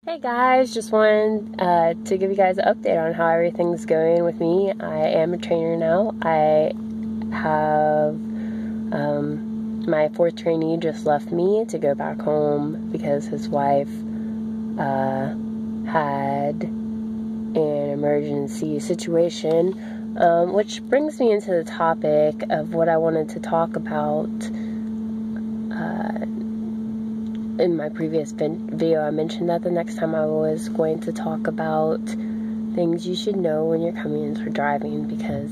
Hey guys, just wanted to give you guys an update on how everything's going with me. I am a trainer now. I have my fourth trainee just left me to go back home because his wife had an emergency situation, which brings me into the topic of what I wanted to talk about. In my previous video, I mentioned that the next time I was going to talk about things you should know when you're coming in for driving, because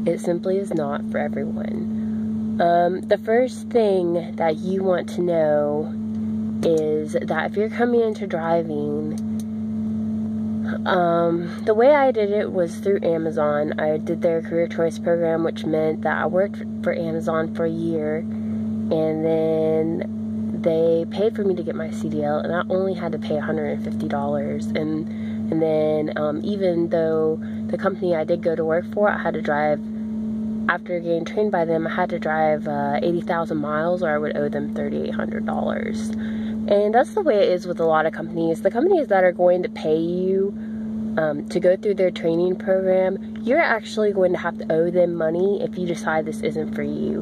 it simply is not for everyone. The first thing that you want to know is that if you're coming into driving, the way I did it was through Amazon. I did their career choice program, which meant that I worked for Amazon for a year, and then they paid for me to get my CDL, and I only had to pay $150. And then even though the company I did go to work for, I had to drive, after getting trained by them, I had to drive 80,000 miles, or I would owe them $3,800. And that's the way it is with a lot of companies. The companies that are going to pay you to go through their training program, you're actually going to have to owe them money if you decide this isn't for you.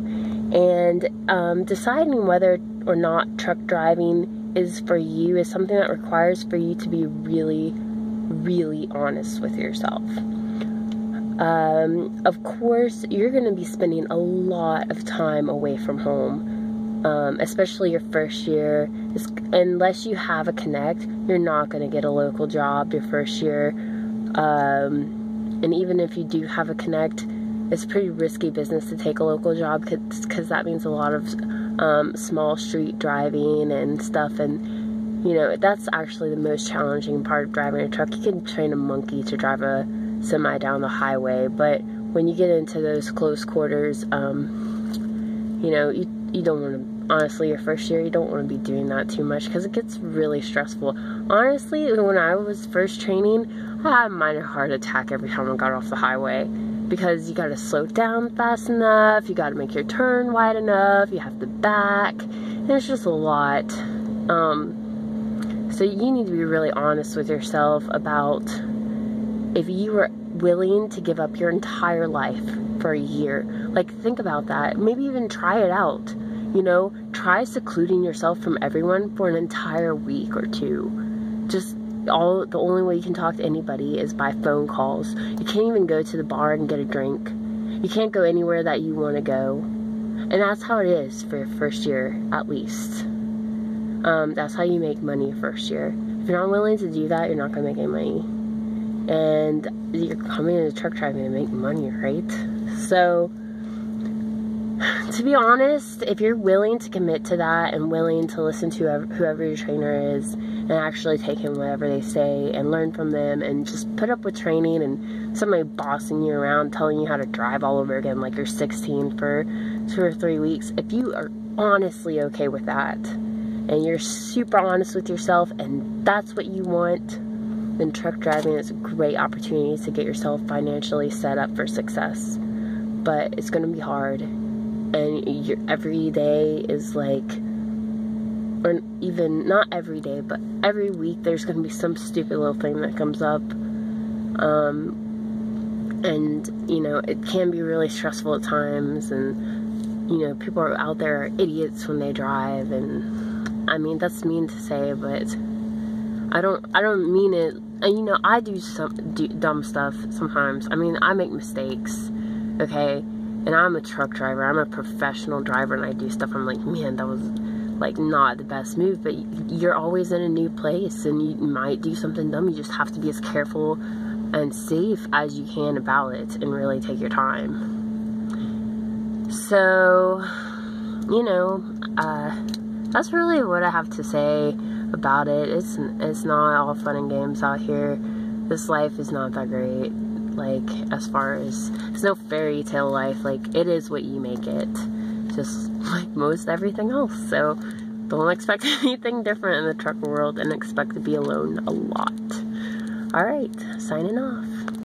And deciding whether or not truck driving is for you is something that requires for you to be really, really honest with yourself. Of course, you're going to be spending a lot of time away from home, especially your first year. Unless you have a Connect, you're not going to get a local job your first year. And even if you do have a Connect, it's pretty risky business to take a local job, because that means a lot of small street driving and stuff, and you know, that's actually the most challenging part of driving a truck. You can train a monkey to drive a semi down the highway, but when you get into those close quarters, you know, you don't want to, honestly, your first year, you don't want to be doing that too much, because it gets really stressful. Honestly, when I was first training, I had a minor heart attack every time I got off the highway, because you gotta slow down fast enough, you gotta make your turn wide enough, you have to back, and it's just a lot. So you need to be really honest with yourself about if you were willing to give up your entire life for a year. Like, think about that. Maybe even try it out. You know, try secluding yourself from everyone for an entire week or two. Just the only way you can talk to anybody is by phone calls. You can't even go to the bar and get a drink. You can't go anywhere that you want to go. And that's how it is for your first year, at least. That's how you make money your first year. If you're not willing to do that, you're not going to make any money. And you're coming into truck driving to make money, right? So, to be honest, if you're willing to commit to that and willing to listen to whoever your trainer is and actually take in whatever they say and learn from them and just put up with training and somebody bossing you around, telling you how to drive all over again like you're 16 for 2 or 3 weeks, if you are honestly okay with that and you're super honest with yourself and that's what you want, then truck driving is a great opportunity to get yourself financially set up for success. But it's going to be hard. And every day is like, or even not every day, but every week there's going to be some stupid little thing that comes up. And, you know, it can be really stressful at times. And, you know, people are out there are idiots when they drive. And, I mean, that's mean to say, but I don't mean it. And, you know, I do dumb stuff sometimes. I mean, I make mistakes, okay? And I'm a truck driver, I'm a professional driver, and I do stuff, I'm like, man, that was, like, not the best move, but you're always in a new place, and you might do something dumb. You just have to be as careful and safe as you can about it, and really take your time. So, you know, that's really what I have to say about it. It's not all fun and games out here. This life is not that great. Like, as far as, it's no fairy tale life. Like, it is what you make it, just like most everything else. So don't expect anything different in the truck world, and expect to be alone a lot. Alright, signing off.